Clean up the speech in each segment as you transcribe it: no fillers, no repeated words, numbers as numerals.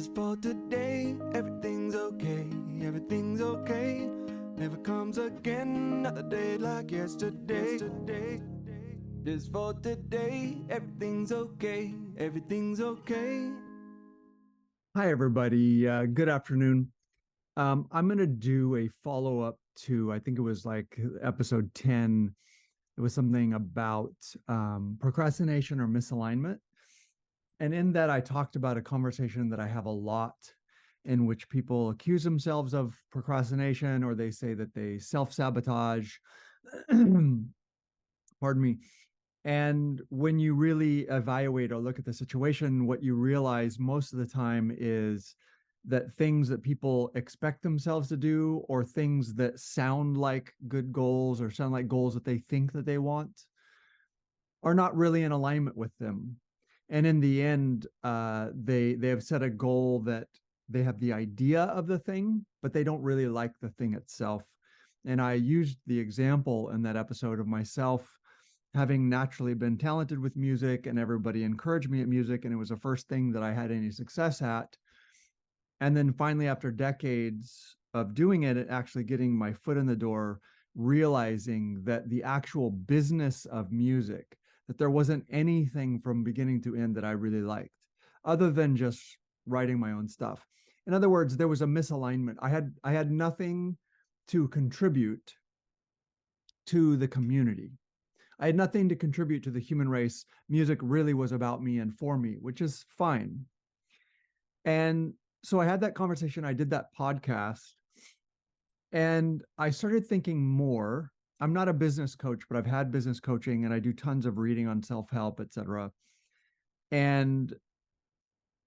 Just for today, everything's okay, everything's okay. Never comes again, another day like yesterday. Just for today, everything's okay, everything's okay. Hi, everybody. Good afternoon. I'm going to do a follow-up to, I think it was like episode 10. It was something about procrastination or misalignment. And in that, I talked about a conversation that I have a lot in which people accuse themselves of procrastination, or they say that they self-sabotage. Pardon me. And when you really evaluate or look at the situation, what you realize most of the time is that things that people expect themselves to do, or things that sound like good goals or sound like goals that they think that they want, are not really in alignment with them. And in the end, they have set a goal that they have the idea of the thing, but they don't really like the thing itself. And I used the example in that episode of myself having naturally been talented with music, and everybody encouraged me at music, and it was the first thing that I had any success at. And then finally, after decades of doing it and actually getting my foot in the door, realizing that the actual business of music, that there wasn't anything from beginning to end that I really liked, other than just writing my own stuff. In other words, there was a misalignment. I had nothing to contribute to the community. I had nothing to contribute to the human race. Music really was about me and for me, which is fine. And so I had that conversation. I did that podcast, and I started thinking more. I'm not a business coach, but I've had business coaching, and I do tons of reading on self-help, etc. And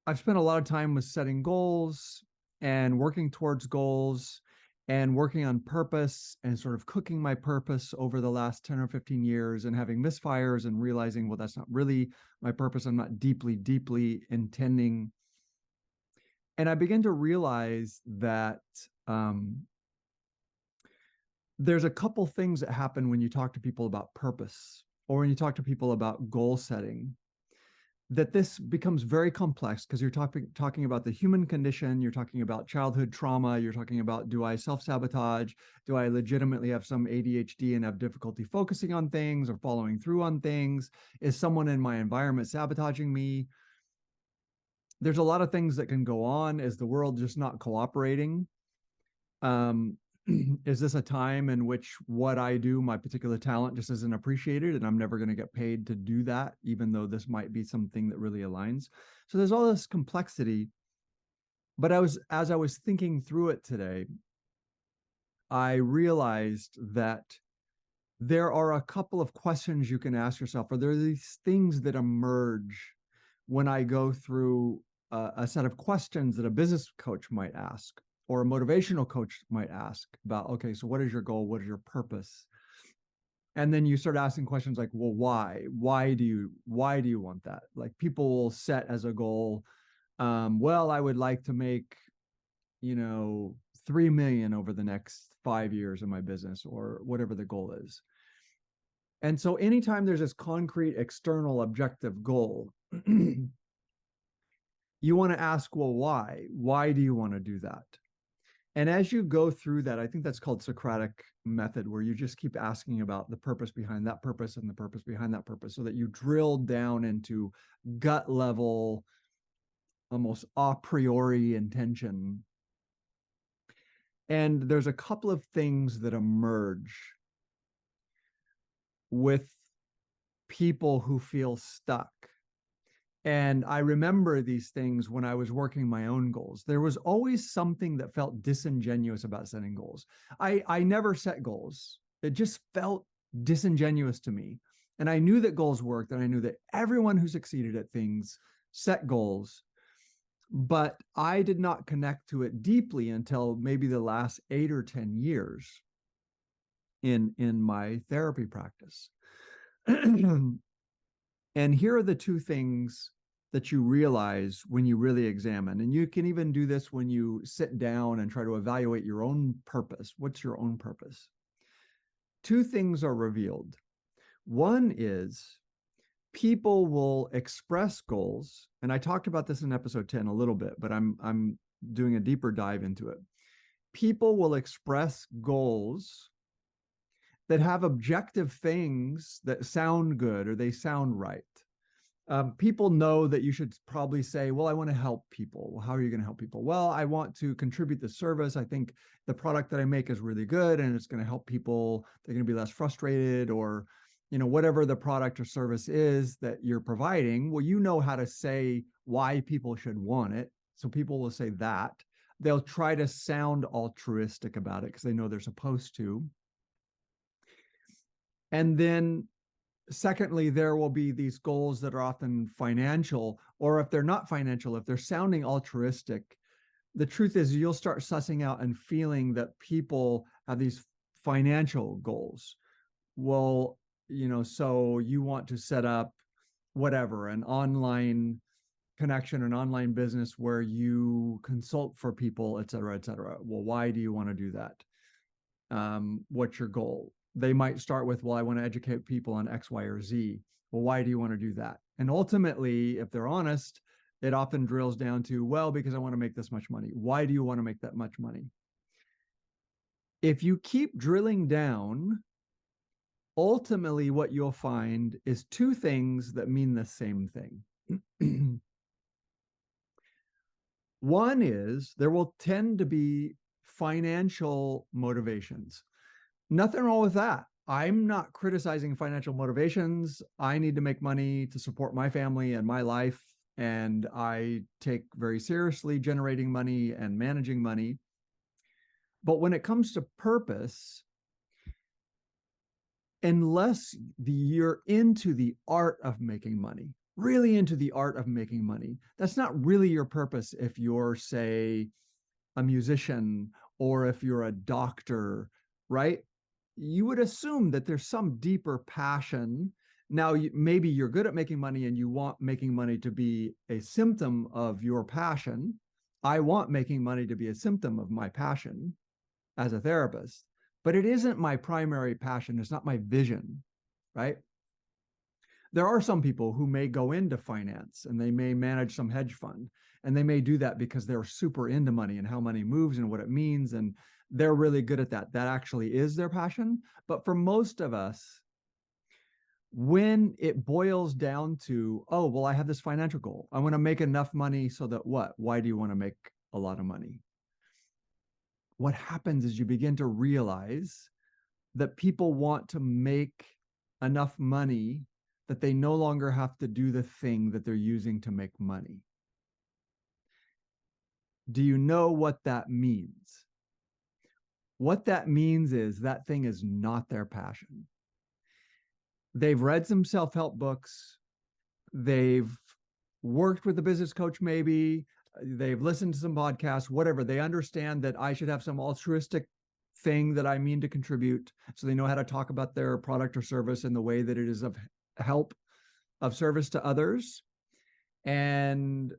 I've spent a lot of time with setting goals and working towards goals and working on purpose and sort of cooking my purpose over the last 10 or 15 years, and having misfires and realizing, well, that's not really my purpose. I'm not deeply intending. And I began to realize that there's a couple things that happen when you talk to people about purpose, or when you talk to people about goal setting, that this becomes very complex, because you're talking about the human condition, you're talking about childhood trauma, you're talking about, do I self-sabotage? Do I legitimately have some ADHD and have difficulty focusing on things or following through on things? Is someone in my environment sabotaging me? There's a lot of things that can go on. Is the world just not cooperating? Is this a time in which what I do, my particular talent, just isn't appreciated, and I'm never going to get paid to do that, even though this might be something that really aligns? So there's all this complexity. But as I was thinking through it today, I realized that there are a couple of questions you can ask yourself, or there are these things that emerge when I go through a set of questions that a business coach might ask, or a motivational coach might ask about, okay, so what is your goal? What is your purpose? And then you start asking questions like, well, why? Why do you want that? Like, people will set as a goal, well, I would like to make, 3 million over the next 5 years in my business, or whatever the goal is. And so anytime there's this concrete external objective goal, you want to ask, well, why? Why do you want to do that? And as you go through that, I think that's called Socratic method, where you just keep asking about the purpose behind that purpose and the purpose behind that purpose, so that you drill down into gut level, almost a priori intention. And there's a couple of things that emerge with people who feel stuck. And I remember these things when I was working my own goals. There was always something that felt disingenuous about setting goals. I never set goals. It just felt disingenuous to me. And I knew that goals worked, and I knew that everyone who succeeded at things set goals. But I did not connect to it deeply until maybe the last 8 or 10 years in my therapy practice. And here are the two things that you realize when you really examine. And you can even do this when you sit down and try to evaluate your own purpose. What's your own purpose? Two things are revealed. One is People will express goals, and I talked about this in episode 10 a little bit, but I'm doing a deeper dive into it. People will express goals that have objective things that sound good or they sound right. People know that you should probably say, well, I want to help people. Well, how are you going to help people? Well, I want to contribute the service. I think the product that I make is really good and it's going to help people. They're going to be less frustrated, or, whatever the product or service is that you're providing. Well, you know how to say why people should want it. So people will say that. They'll try to sound altruistic about it because they know they're supposed to. And then secondly, there will be these goals that are often financial, or if they're not financial, if they're sounding altruistic, the truth is you'll start sussing out and feeling that people have these financial goals. Well, so you want to set up whatever, an online connection, an online business where you consult for people, et cetera, et cetera. Well, why do you want to do that? What's your goal? They might start with, well, I want to educate people on X, Y, or Z. Well, why do you want to do that? And ultimately, if they're honest, it often drills down to, well, because I want to make this much money. Why do you want to make that much money? If you keep drilling down, ultimately what you'll find is two things that mean the same thing. One is there will tend to be financial motivations. Nothing wrong with that. I'm not criticizing financial motivations. I need to make money to support my family and my life. And I take very seriously generating money and managing money. But when it comes to purpose, unless you're into the art of making money, really into the art of making money, that's not really your purpose if you're, say, a musician or if you're a doctor, right? You would assume that there's some deeper passion. Now, maybe you're good at making money and you want making money to be a symptom of your passion. I want making money to be a symptom of my passion as a therapist, but it isn't my primary passion. It's not my vision, right? There are some people who may go into finance and they may manage some hedge fund, and they may do that because they're super into money and how money moves and what it means, and they're really good at that. That actually is their passion. But for most of us, when it boils down to, oh, well, I have this financial goal. I want to make enough money so that what? Why do you want to make a lot of money? What happens is you begin to realize that people want to make enough money that they no longer have to do the thing that they're using to make money. Do you know what that means? What that means is that thing is not their passion. They've read some self-help books. They've worked with a business coach, maybe. They've listened to some podcasts, whatever. They understand that I should have some altruistic thing that I mean to contribute. So they know how to talk about their product or service in the way that it is of help, of service to others. And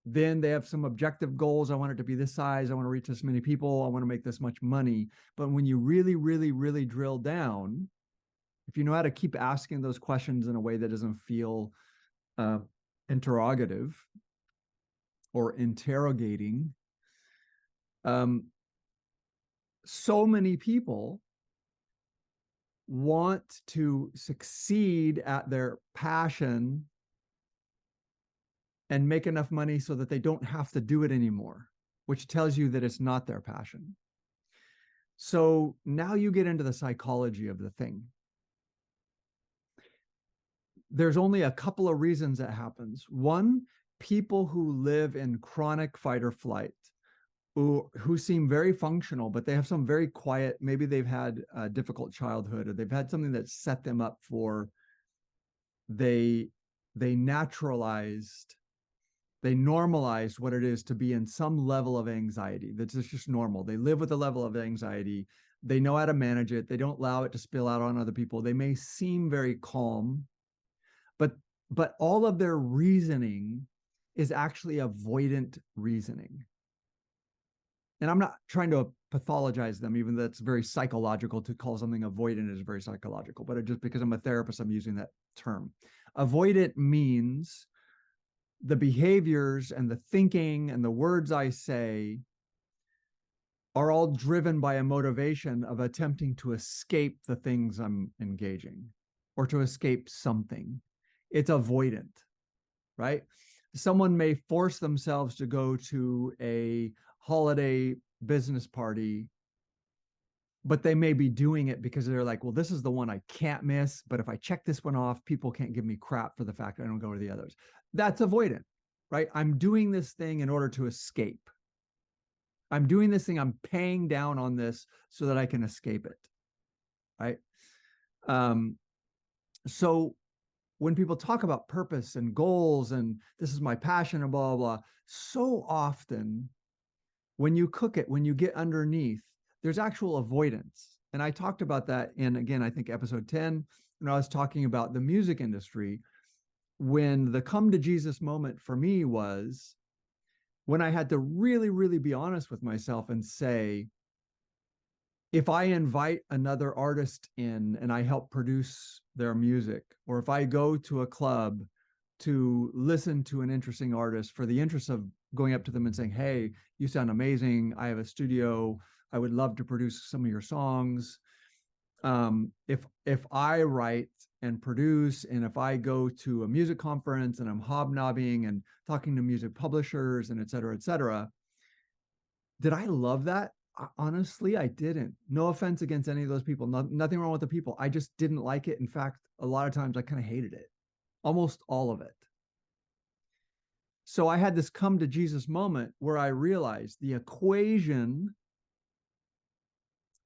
then they have some objective goals. I want it to be this size. I want to reach this many people. I want to make this much money. But when you really, really, really drill down, if you know how to keep asking those questions in a way that doesn't feel interrogative or interrogating, so many people want to succeed at their passion and make enough money so that they don't have to do it anymore, which tells you that it's not their passion. So now you get into the psychology of the thing. There's only a couple of reasons it happens. One, people who live in chronic fight or flight, who seem very functional, but they have some very quiet, maybe they've had a difficult childhood, or they've had something that set them up for, they normalized what it is to be in some level of anxiety. That's just normal. They live with a level of anxiety. They know how to manage it. They don't allow it to spill out on other people. They may seem very calm, but all of their reasoning is actually avoidant reasoning. And I'm not trying to pathologize them, even though that's very psychological. To call something avoidant is very psychological, but just because I'm a therapist, I'm using that term. Avoidant means the behaviors and the thinking and the words I say are all driven by a motivation of attempting to escape the things I'm engaging or to escape something. It's avoidant, right? Someone may force themselves to go to a holiday business party, but they may be doing it because they're like, well, this is the one I can't miss. But if I check this one off, people can't give me crap for the fact I don't go to the others. That's avoidant, right? I'm doing this thing in order to escape. I'm doing this thing, I'm paying down on this so that I can escape it, right? So when people talk about purpose and goals and this is my passion and blah, blah, blah, so often when you cook it, when you get underneath, there's actual avoidance. And I talked about that in, again, I think episode 10, when I was talking about the music industry, when the come to Jesus moment for me was when I had to really, really be honest with myself and say, if I invite another artist in and I help produce their music, or if I go to a club to listen to an interesting artist for the interest of going up to them and saying, hey, you sound amazing. I have a studio. I would love to produce some of your songs. If I write and produce, and if I go to a music conference and I'm hobnobbing and talking to music publishers and et cetera, did I love that? Honestly, I didn't. No offense against any of those people. Nothing wrong with the people. I just didn't like it. In fact, a lot of times I kind of hated it, almost all of it. So I had this come to Jesus moment where I realized the equation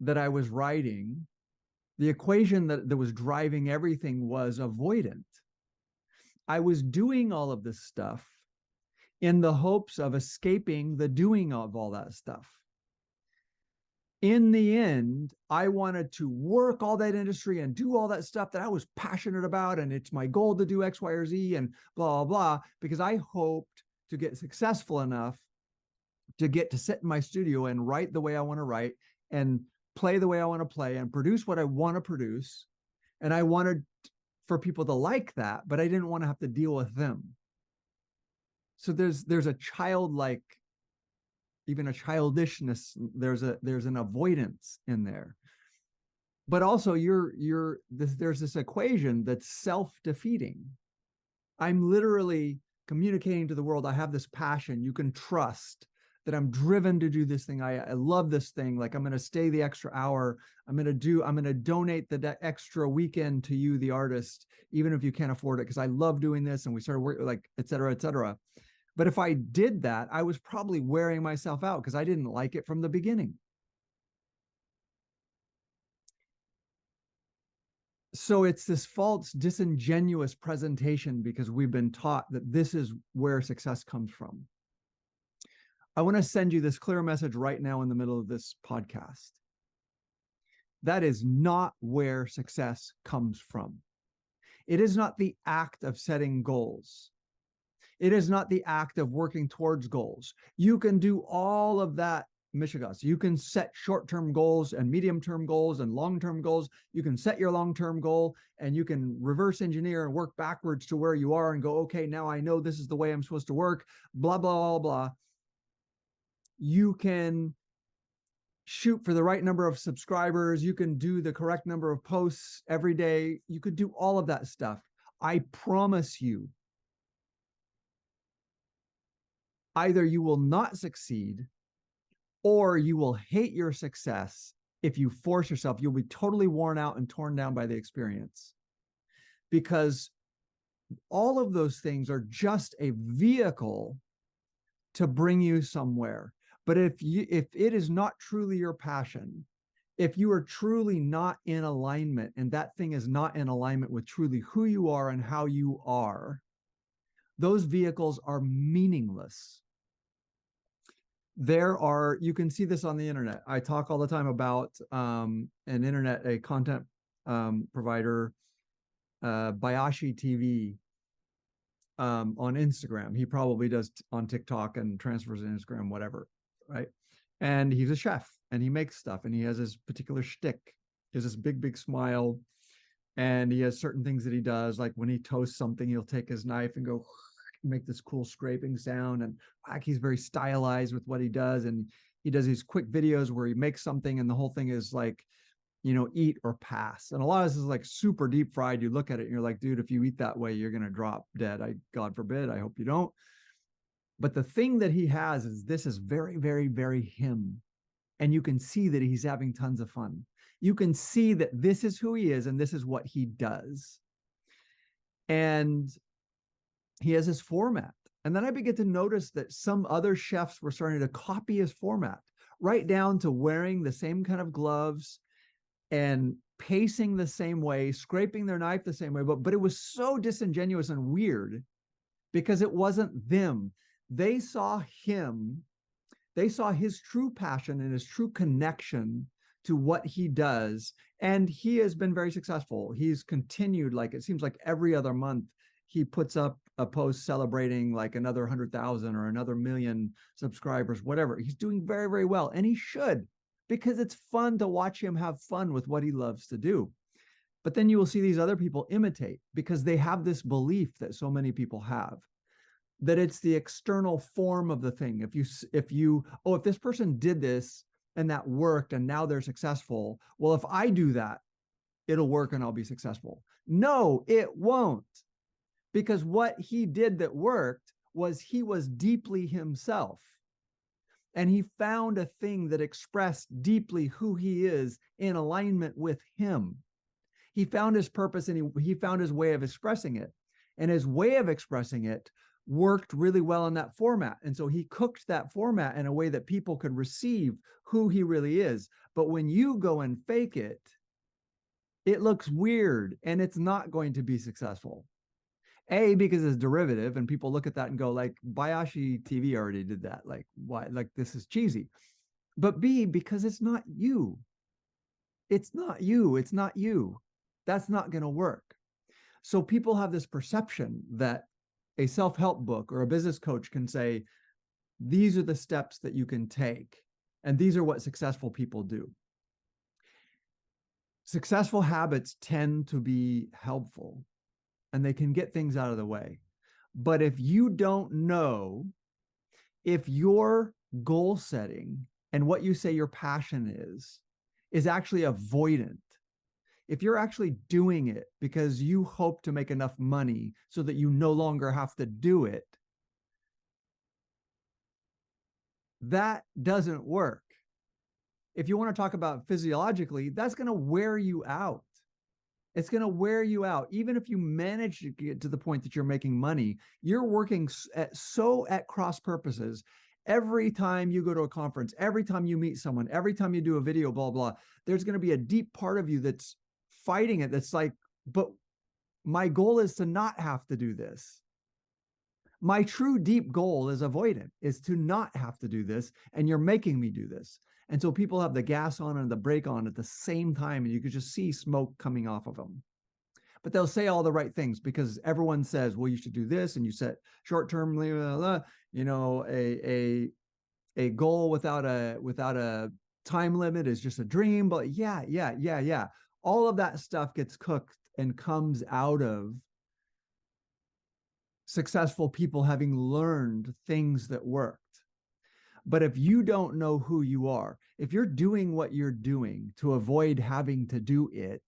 that I was writing, the equation that was driving everything was avoidant. I was doing all of this stuff in the hopes of escaping the doing of all that stuff. In the end, I wanted to work all that industry and do all that stuff that I was passionate about. And it's my goal to do X, Y, or Z and blah, blah, blah, because I hoped to get successful enough to get to sit in my studio and write the way I want to write and play the way I want to play and produce what I want to produce. And I wanted for people to like that, but I didn't want to have to deal with them. So there's a childlike, even a childishness, there's an avoidance in there. But also there's this equation that's self-defeating. I'm literally communicating to the world, I have this passion, you can trust that I'm driven to do this thing. I love this thing. Like I'm going to stay the extra hour. I'm going to donate the extra weekend to you, the artist, even if you can't afford it, because I love doing this. And we started working, like, et cetera, et cetera. But if I did that, I was probably wearing myself out because I didn't like it from the beginning. So it's this false, disingenuous presentation because we've been taught that this is where success comes from. I want to send you this clear message right now in the middle of this podcast. That is not where success comes from. It is not the act of setting goals. It is not the act of working towards goals. You can do all of that, Michigas. You can set short-term goals and medium-term goals and long-term goals. You can set your long-term goal and you can reverse engineer and work backwards to where you are and go, okay, now I know this is the way I'm supposed to work, blah, blah, blah, blah. You can shoot for the right number of subscribers. You can do the correct number of posts every day. You could do all of that stuff. I promise you, either you will not succeed or you will hate your success if you force yourself. You'll be totally worn out and torn down by the experience, because all of those things are just a vehicle to bring you somewhere. But if it is not truly your passion, if you are truly not in alignment and that thing is not in alignment with truly who you are and how you are, those vehicles are meaningless. You can see this on the internet. I talk all the time about a content provider, Bayashi TV, on Instagram. He probably does on TikTok and transfers in Instagram, whatever, right? And he's a chef and he makes stuff and he has his particular shtick. He has this big, big smile And he has certain things that he does, like when he toasts something, he'll take his knife and go make this cool scraping sound. And like he's very stylized with what he does. And he does these quick videos where he makes something and the whole thing is like, eat or pass. And a lot of this is like super deep fried. You look at it and you're like, dude, if you eat that way, you're going to drop dead. God forbid. I hope you don't. But the thing that he has is this is very, very, very him. And you can see that he's having tons of fun. You can see that this is who he is and this is what he does. And he has his format. And then I began to notice that some other chefs were starting to copy his format, right down to wearing the same kind of gloves and pacing the same way, scraping their knife the same way. But it was so disingenuous and weird because it wasn't them. They saw him. They saw his true passion and his true connection to what he does. And he has been very successful. He's continued, like, it seems like every other month, he puts up a post celebrating like another 100,000 or another million subscribers, whatever. He's doing very, very well. And he should, because it's fun to watch him have fun with what he loves to do. But then you will see these other people imitate because they have this belief that so many people have, that it's the external form of the thing. If this person did this and that worked and now they're successful, well, if I do that, it'll work and I'll be successful. No, it won't. Because what he did that worked was he was deeply himself. And he found a thing that expressed deeply who he is in alignment with him. He found his purpose and he found his way of expressing it. And his way of expressing it worked really well in that format. And so he cooked that format in a way that people could receive who he really is. But when you go and fake it, it looks weird and it's not going to be successful. A, because it's derivative and people look at that and go like, Bayashi TV already did that. Like, why? Like, this is cheesy. But B, because it's not you. It's not you. It's not you. That's not going to work. So people have this perception that a self-help book or a business coach can say, these are the steps that you can take. And these are what successful people do. Successful habits tend to be helpful and they can get things out of the way. But if you don't know if your goal setting and what you say your passion is actually avoidant, if you're actually doing it because you hope to make enough money so that you no longer have to do it, that doesn't work. If you want to talk about physiologically, that's going to wear you out. It's going to wear you out. Even if you manage to get to the point that you're making money, you're working at cross purposes. Every time you go to a conference, every time you meet someone, every time you do a video, blah, blah, there's going to be a deep part of you that's fighting it. That's like, but my goal is to not have to do this. My true deep goal is avoidant, is to not have to do this. And you're making me do this. And so people have the gas on and the brake on at the same time, and you could just see smoke coming off of them. But they'll say all the right things because everyone says, well, you should do this, and you set short-term, a goal without a time limit is just a dream. But yeah. All of that stuff gets cooked and comes out of successful people having learned things that worked. But if you don't know who you are, if you're doing what you're doing to avoid having to do it,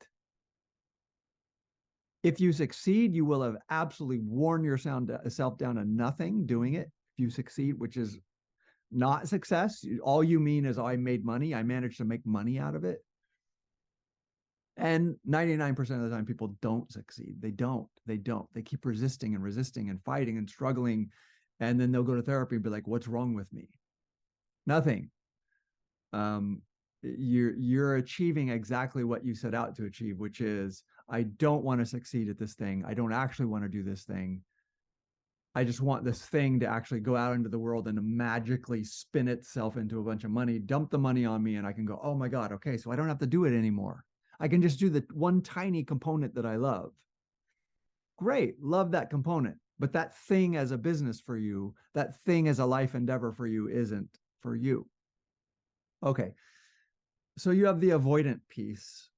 if you succeed, you will have absolutely worn yourself down to nothing doing it. If you succeed, which is not success, all you mean is, oh, I made money. I managed to make money out of it. And 99% of the time, people don't succeed. They don't. They keep resisting and fighting and struggling. And then they'll go to therapy and be like, what's wrong with me? Nothing. You're achieving exactly what you set out to achieve, which is, I don't want to succeed at this thing. I don't actually want to do this thing. I just want this thing to actually go out into the world and to magically spin itself into a bunch of money, dump the money on me, and I can go, oh my God, okay, so I don't have to do it anymore. I can just do the one tiny component that I love. Great, love that component. But that thing as a business for you, that thing as a life endeavor for you isn't for you. Okay, so you have the avoidant piece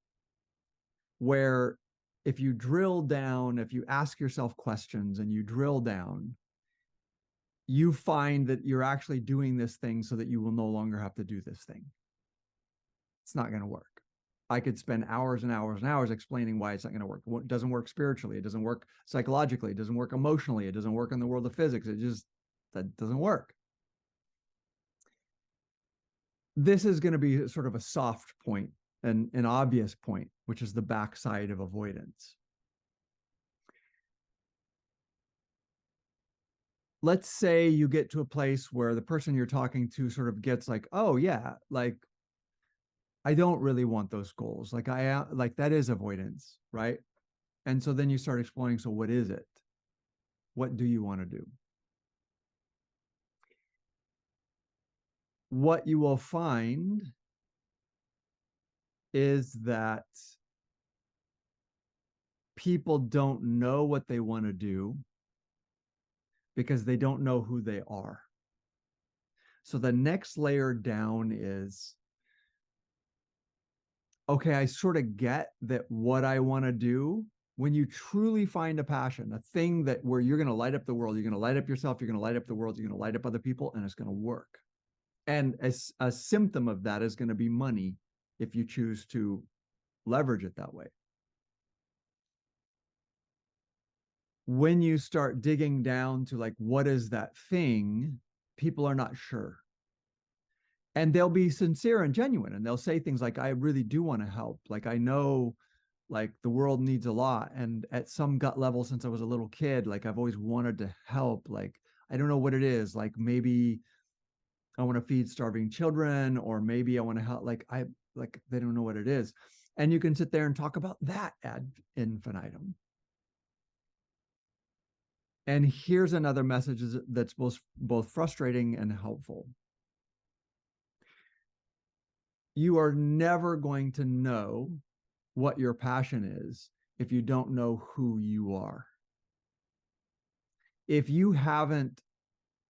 where if you drill down, if you ask yourself questions and you drill down, you find that you're actually doing this thing so that you will no longer have to do this thing. It's not going to work. I could spend hours and hours and hours explaining why it's not going to work. It doesn't work spiritually. It doesn't work psychologically. It doesn't work emotionally. It doesn't work in the world of physics. That doesn't work. This is going to be sort of a soft point, an obvious point, which is the backside of avoidance. Let's say you get to a place where the person you're talking to sort of gets like, oh yeah, like I don't really want those goals. Like like that is avoidance, right? And so then you start exploring, so what is it? What do you want to do? What you will find is that people don't know what they want to do because they don't know who they are. So the next layer down is, okay, I sort of get that what I want to do. When you truly find a passion, a thing that where you're going to light up the world, you're going to light up yourself, you're going to light up the world, you're going to light up other people, and it's going to work. And a symptom of that is going to be money if you choose to leverage it that way. When you start digging down to like, what is that thing? People are not sure. And they'll be sincere and genuine. And they'll say things like, I really do want to help. Like, I know like the world needs a lot. And at some gut level, since I was a little kid, like I've always wanted to help. Like, I don't know what it is. Like maybe I want to feed starving children, or maybe I want to help. Like they don't know what it is. And you can sit there and talk about that ad infinitum. And here's another message that's both frustrating and helpful. You are never going to know what your passion is if you don't know who you are. If you haven't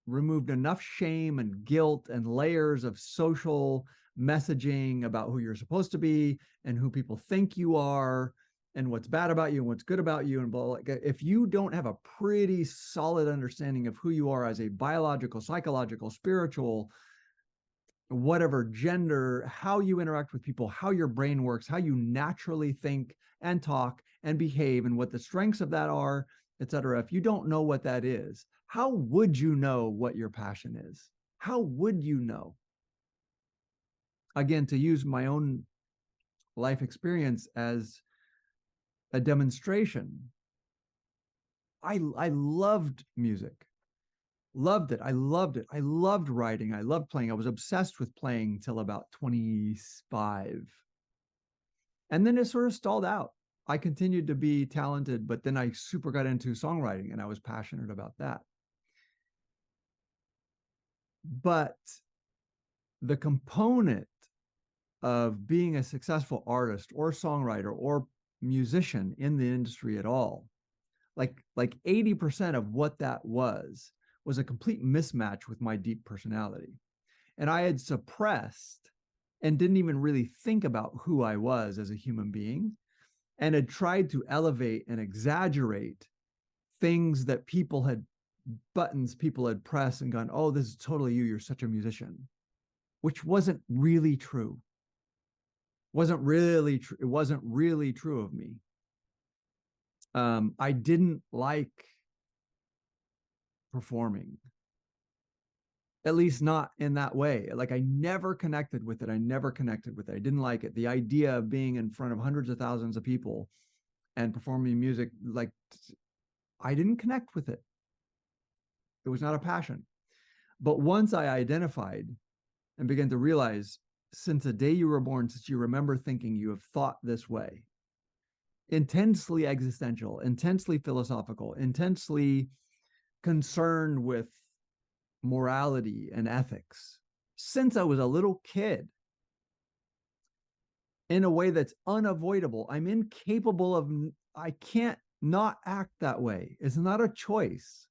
removed enough shame and guilt and layers of social messaging about who you're supposed to be and who people think you are and what's bad about you and what's good about you and blah, blah, if you don't have a pretty solid understanding of who you are as a biological, psychological, spiritual, whatever gender, how you interact with people, how your brain works, how you naturally think and talk and behave, and what the strengths of that are, etc. If you don't know what that is, how would you know what your passion is? How would you know? Again, to use my own life experience as a demonstration, I loved music. Loved it. I loved it. I loved writing. I loved playing. I was obsessed with playing till about 25. And then it sort of stalled out. I continued to be talented, but then I super got into songwriting and I was passionate about that. But the component of being a successful artist or songwriter or musician in the industry at all, like 80% of what that was a complete mismatch with my deep personality. And I had suppressed and didn't even really think about who I was as a human being, and had tried to elevate and exaggerate things that buttons people had pressed and gone, oh, this is totally you. You're such a musician, which wasn't really true. It wasn't really true of me. I didn't like performing, at least not in that way. Like I never connected with it. I didn't like it. The idea of being in front of hundreds of thousands of people and performing music, like I didn't connect with it. It was not a passion. But once I identified and began to realize, since the day you were born, since you remember thinking, you have thought this way, intensely existential, intensely philosophical, intensely concerned with morality and ethics since I was a little kid, in a way that's unavoidable. I'm incapable of, I can't not act that way. It's not a choice.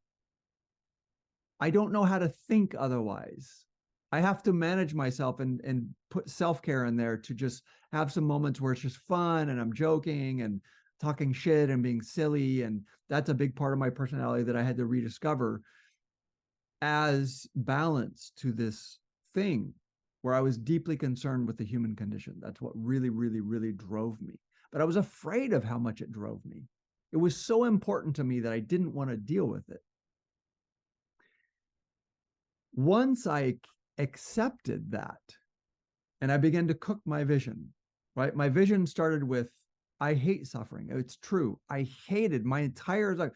I don't know how to think otherwise. I have to manage myself and put self-care in there to just have some moments where it's just fun and I'm joking and talking shit and being silly. And that's a big part of my personality that I had to rediscover as balance to this thing where I was deeply concerned with the human condition. That's what really, really, really drove me. But I was afraid of how much it drove me. It was so important to me that I didn't want to deal with it. Once I accepted that and I began to cook my vision, right? My vision started with, I hate suffering. It's true. I hated my entire life.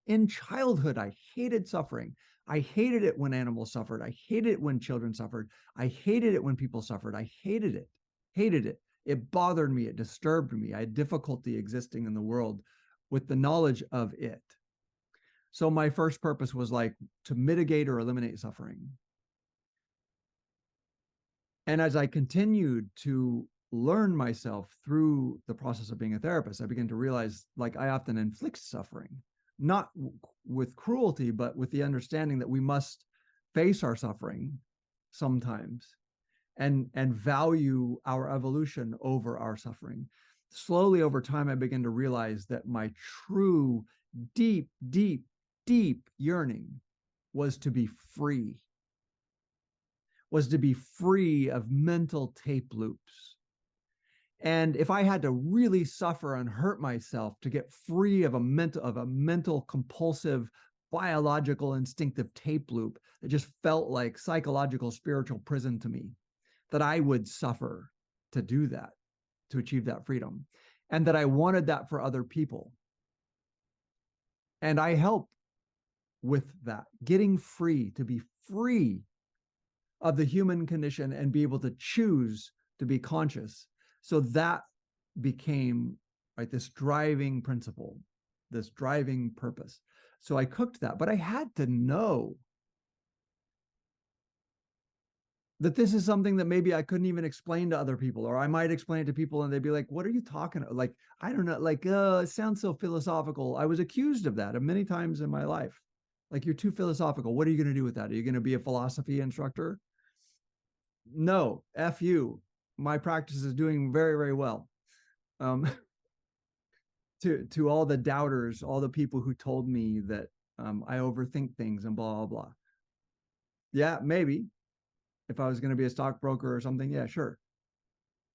In childhood, I hated suffering. I hated it when animals suffered. I hated it when children suffered. I hated it when people suffered. I hated it. Hated it. It bothered me. It disturbed me. I had difficulty existing in the world with the knowledge of it. So my first purpose was like to mitigate or eliminate suffering. And as I continued to learn myself through the process of being a therapist, I began to realize like I often inflict suffering, not with cruelty, but with the understanding that we must face our suffering sometimes and value our evolution over our suffering. Slowly over time, I began to realize that my true, deep, deep, deep yearning was to be free, was to be free of mental tape loops. And if I had to really suffer and hurt myself to get free of a mental compulsive biological instinctive tape loop that just felt like psychological spiritual prison to me, that I would suffer to do that, to achieve that freedom, and that I wanted that for other people. And I help with that, getting free, to be free of the human condition and be able to choose to be conscious. So that became right this driving principle, this driving purpose. So I cooked that, but I had to know that this is something that maybe I couldn't even explain to other people, or I might explain it to people and they'd be like, what are you talking about? Like, I don't know, like, it sounds so philosophical. I was accused of that many times in my life. Like, you're too philosophical. What are you going to do with that? Are you going to be a philosophy instructor? No, F you. My practice is doing very, very well. Um, to all the doubters, all the people who told me that I overthink things and blah, blah, blah. Yeah, maybe. If I was going to be a stockbroker or something, yeah, sure.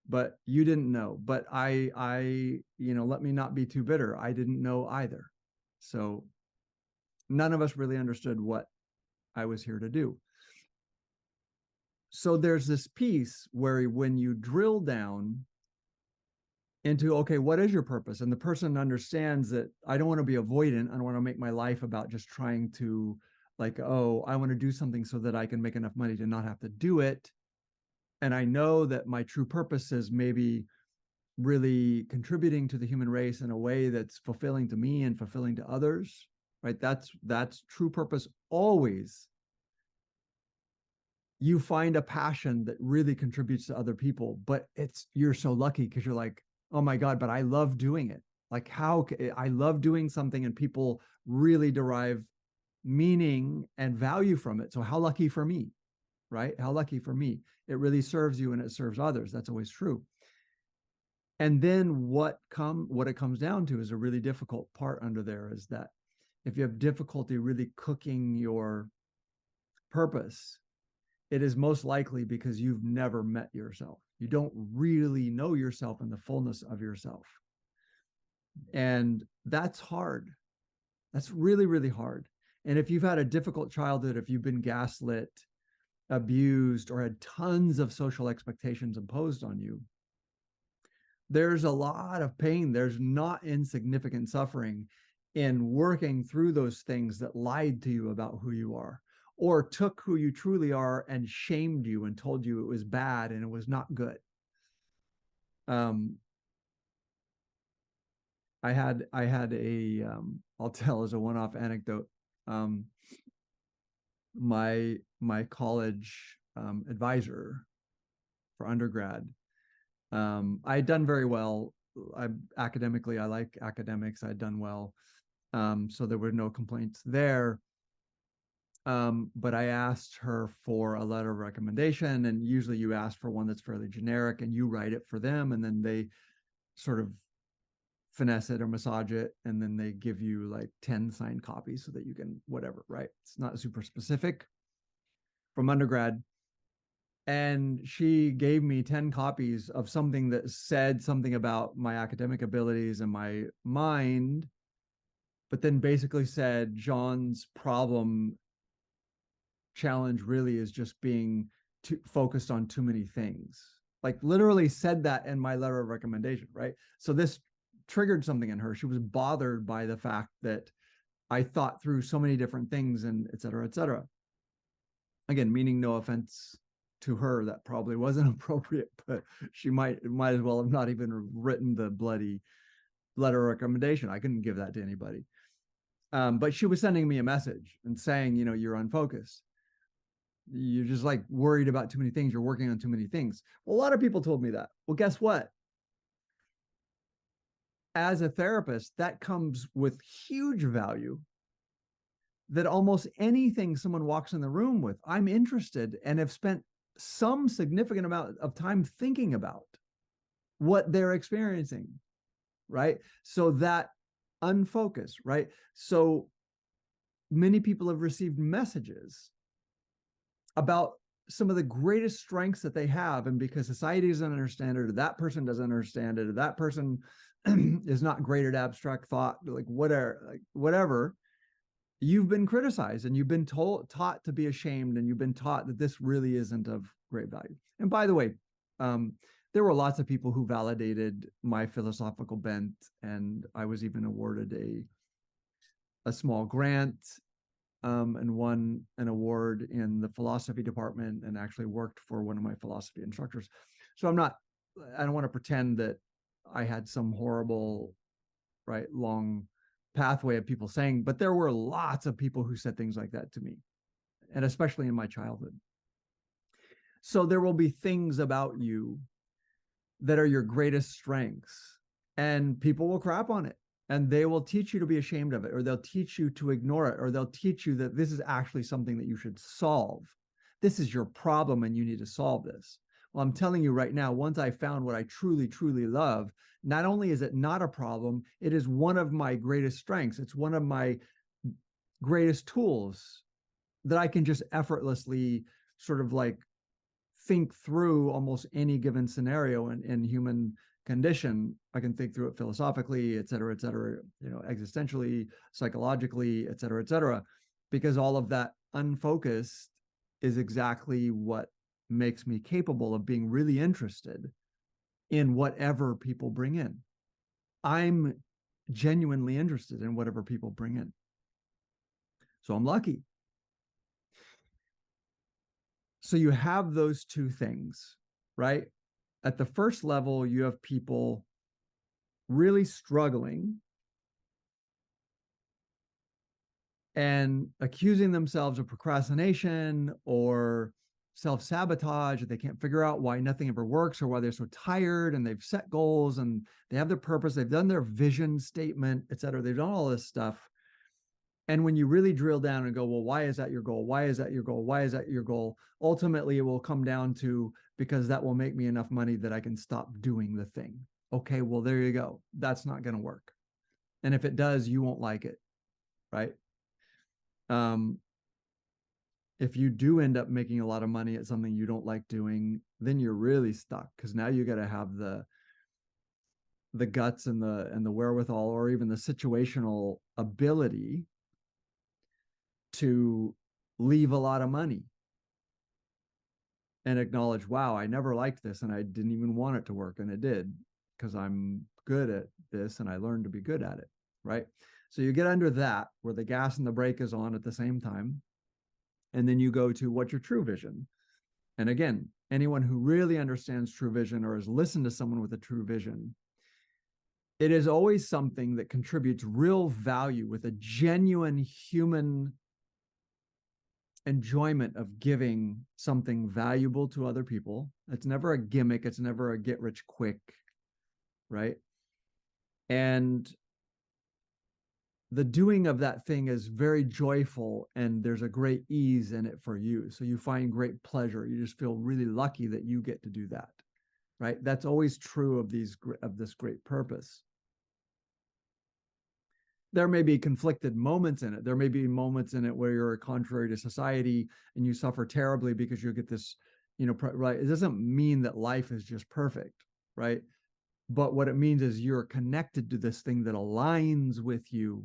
But you didn't know. But let me not be too bitter. I didn't know either. So none of us really understood what I was here to do. So there's this piece where when you drill down into, okay, what is your purpose? And the person understands that I don't want to be avoidant. I don't want to make my life about just trying to like, oh, I want to do something so that I can make enough money to not have to do it. And I know that my true purpose is maybe really contributing to the human race in a way that's fulfilling to me and fulfilling to others, right? That's true purpose always. You find a passion that really contributes to other people, but you're so lucky because you're like, oh my God, but I love doing it. Like how I love doing something and people really derive meaning and value from it. So how lucky for me, right? How lucky for me. It really serves you and it serves others. That's always true. And then what it comes down to is a really difficult part under there is that if you have difficulty really cooking your purpose, it is most likely because you've never met yourself. You don't really know yourself in the fullness of yourself. And that's hard. That's really, really hard. And if you've had a difficult childhood, if you've been gaslit, abused, or had tons of social expectations imposed on you, there's a lot of pain. There's not insignificant suffering in working through those things that lied to you about who you are, or took who you truly are and shamed you and told you it was bad and it was not good. I had a I'll tell as a one-off anecdote. My college advisor for undergrad, I had done very well. Academically, I like academics. I'd done well, so there were no complaints there. But I asked her for a letter of recommendation, and usually you ask for one that's fairly generic and you write it for them, and then they sort of finesse it or massage it, and then they give you like 10 signed copies so that you can whatever, right? It's not super specific. From undergrad, and she gave me 10 copies of something that said something about my academic abilities and my mind, but then basically said John's problem challenge really is just being too focused on too many things. Like literally said that in my letter of recommendation, right? So this triggered something in her. She was bothered by the fact that I thought through so many different things and et cetera, et cetera. Again, meaning no offense to her, that probably wasn't appropriate, but she might as well have not even written the bloody letter of recommendation. I couldn't give that to anybody. But she was sending me a message and saying, you know, you're unfocused. You're just like worried about too many things. You're working on too many things. Well, a lot of people told me that. Well, guess what? As a therapist, that comes with huge value, that almost anything someone walks in the room with, I'm interested and have spent some significant amount of time thinking about what they're experiencing, right? So that unfocused, right? So many people have received messages about some of the greatest strengths that they have, and because society doesn't understand it, or that person doesn't understand it, or that person is not great at abstract thought, like whatever, you've been criticized and you've been taught to be ashamed, and you've been taught that this really isn't of great value. And by the way, there were lots of people who validated my philosophical bent, and I was even awarded a small grant, and won an award in the philosophy department, and actually worked for one of my philosophy instructors. So I don't want to pretend that I had some horrible, right, long pathway of people saying, but there were lots of people who said things like that to me, and especially in my childhood. So there will be things about you that are your greatest strengths, and people will crap on it, and they will teach you to be ashamed of it, or they'll teach you to ignore it, or they'll teach you that this is actually something that you should solve. This is your problem and you need to solve this. Well, I'm telling you right now, once I found what I truly, truly love, not only is it not a problem, it is one of my greatest strengths. It's one of my greatest tools that I can just effortlessly sort of like think through almost any given scenario in human condition. I can think through it philosophically, et cetera, you know, existentially, psychologically, et cetera, because all of that unfocused is exactly what makes me capable of being really interested in whatever people bring in. I'm genuinely interested in whatever people bring in. So I'm lucky. So you have those two things, right? At the first level, you have people really struggling and accusing themselves of procrastination or self-sabotage. They can't figure out why nothing ever works, or why they're so tired, and they've set goals and they have their purpose, they've done their vision statement, et cetera. They've done all this stuff. And when you really drill down and go, well, why is that your goal? Why is that your goal? Why is that your goal? Ultimately, it will come down to, because that will make me enough money that I can stop doing the thing. Okay, well, there you go. That's not going to work. And if it does, you won't like it, right? If you do end up making a lot of money at something you don't like doing, then you're really stuck, because now you got to have the guts and the wherewithal, or even the situational ability to leave a lot of money and acknowledge, wow, I never liked this and I didn't even want it to work, and it did, because I'm good at this and I learned to be good at it, right? So you get under that, where the gas and the brake is on at the same time, and then you go to what's your true vision. And again, anyone who really understands true vision, or has listened to someone with a true vision, it is always something that contributes real value, with a genuine human enjoyment of giving something valuable to other people. It's never a gimmick. It's never a get rich quick, right? And the doing of that thing is very joyful, and there's a great ease in it for you. So you find great pleasure. You just feel really lucky that you get to do that, right? That's always true of this great purpose. There may be conflicted moments in it. There may be moments in it where you're contrary to society and you suffer terribly because you get this, right. It doesn't mean that life is just perfect, right? But what it means is you're connected to this thing that aligns with you.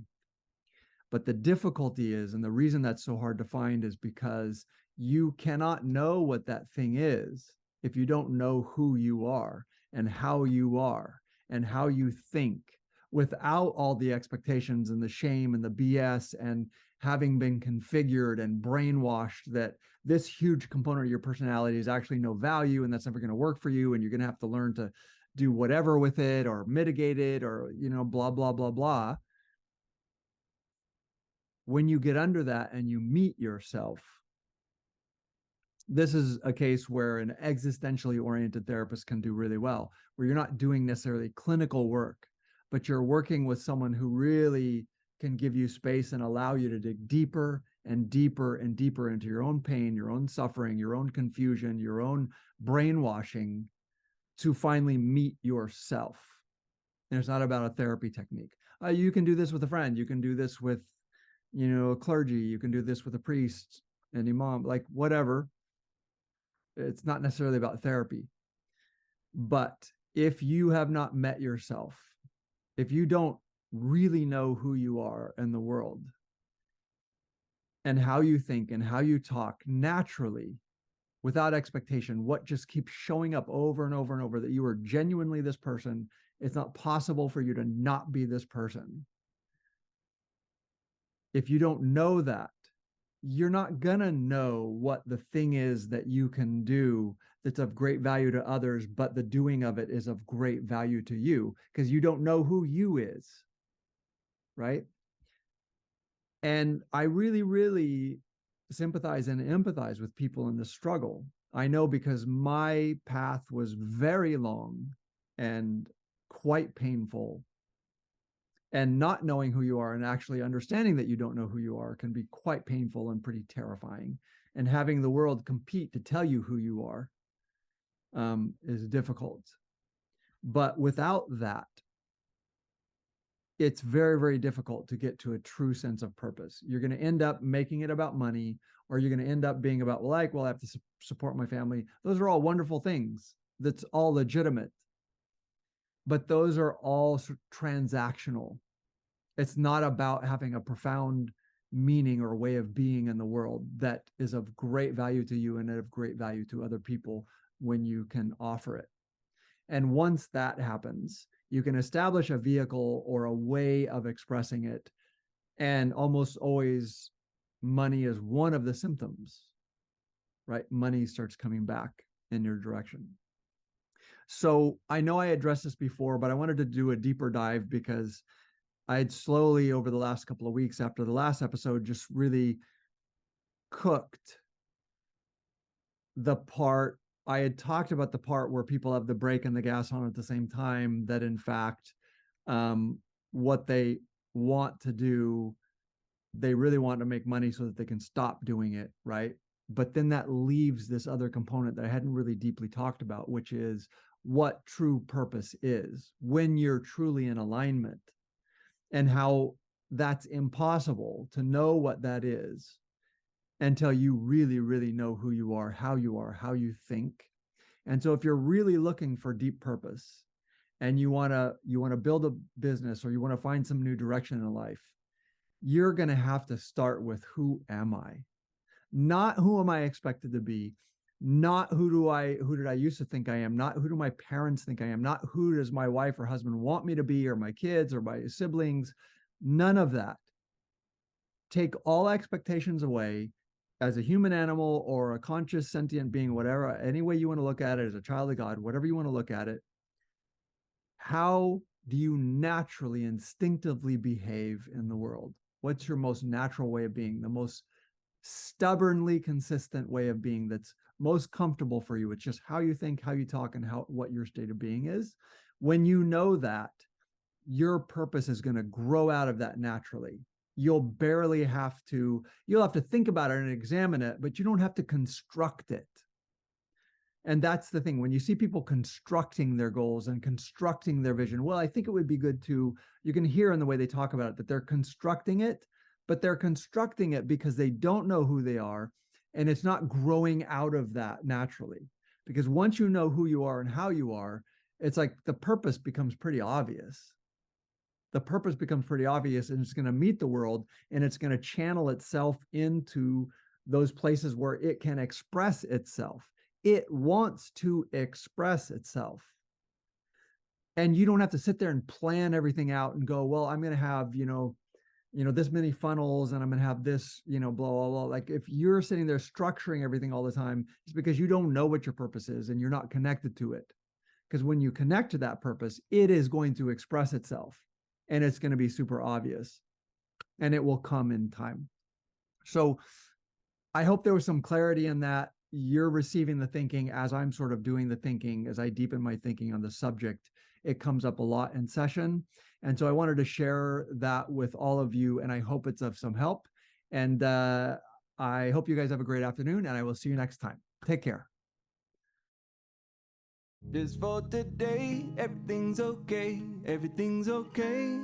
But the difficulty is, and the reason that's so hard to find is because you cannot know what that thing is if you don't know who you are and how you are and how you think, without all the expectations and the shame and the BS and having been configured and brainwashed that this huge component of your personality is actually no value and that's never going to work for you. And you're going to have to learn to do whatever with it or mitigate it or, blah, blah, blah, blah. When you get under that and you meet yourself, this is a case where an existentially oriented therapist can do really well, where you're not doing necessarily clinical work, but you're working with someone who really can give you space and allow you to dig deeper and deeper and deeper into your own pain, your own suffering, your own confusion, your own brainwashing, to finally meet yourself. And it's not about a therapy technique. You can do this with a friend. You can do this with, a clergy. You can do this with a priest, an imam, like whatever. It's not necessarily about therapy. But if you have not met yourself, if you don't really know who you are in the world and how you think and how you talk naturally, without expectation, what just keeps showing up over and over and over, that you are genuinely this person, it's not possible for you to not be this person. If you don't know that, you're not going to know what the thing is that you can do that's of great value to others, but the doing of it is of great value to you because you don't know who you is, right? And I really, really sympathize and empathize with people in this struggle. I know because my path was very long and quite painful. And not knowing who you are and actually understanding that you don't know who you are can be quite painful and pretty terrifying. And having the world compete to tell you who you are is difficult. But without that, it's very, very difficult to get to a true sense of purpose. You're going to end up making it about money, or you're going to end up being about, well, I have to support my family. Those are all wonderful things. That's all legitimate. But those are all transactional. It's not about having a profound meaning or way of being in the world that is of great value to you and of great value to other people when you can offer it. And once that happens, you can establish a vehicle or a way of expressing it. And almost always money is one of the symptoms, right? Money starts coming back in your direction. So I know I addressed this before, but I wanted to do a deeper dive because I had slowly over the last couple of weeks after the last episode just really cooked the part. I had talked about the part where people have the brake and the gas on at the same time, that in fact, what they want to do, they really want to make money so that they can stop doing it, right? But then that leaves this other component that I hadn't really deeply talked about, which is what true purpose is when you're truly in alignment, and how that's impossible to know what that is until you really, really know who you are, how you think. And so if you're really looking for deep purpose and you want to build a business, or you want to find some new direction in life, you're going to have to start with, who am I? Not who am I expected to be, not who did I used to think I am, not who do my parents think I am, not who does my wife or husband want me to be, or my kids or my siblings. None of that. Take all expectations away as a human animal or a conscious sentient being, whatever, any way you want to look at it, as a child of God, whatever you want to look at it. How do you naturally, instinctively behave in the world? What's your most natural way of being, the most stubbornly consistent way of being that's most comfortable for you? It's just how you think, how you talk, and what your state of being is. When you know that, your purpose is going to grow out of that naturally. You'll have to think about it and examine it, but you don't have to construct it. And that's the thing. When you see people constructing their goals and constructing their vision, well, I think it would be good to, you can hear in the way they talk about it that they're constructing it, but they're constructing it because they don't know who they are. And it's not growing out of that naturally. Because once you know who you are and how you are, it's like the purpose becomes pretty obvious. The purpose becomes pretty obvious, and it's going to meet the world, and it's going to channel itself into those places where it can express itself. It wants to express itself. And you don't have to sit there and plan everything out and go, well, I'm going to have, this many funnels, and I'm going to have this, blah, blah, blah. Like if you're sitting there structuring everything all the time, it's because you don't know what your purpose is and you're not connected to it. Because when you connect to that purpose, it is going to express itself, and it's going to be super obvious, and it will come in time. So I hope there was some clarity in that. You're receiving the thinking as I'm sort of doing the thinking, as I deepen my thinking on the subject. It comes up a lot in session. And so I wanted to share that with all of you, and I hope it's of some help. And I hope you guys have a great afternoon, and I will see you next time. Take care. Just for today, everything's okay, everything's okay.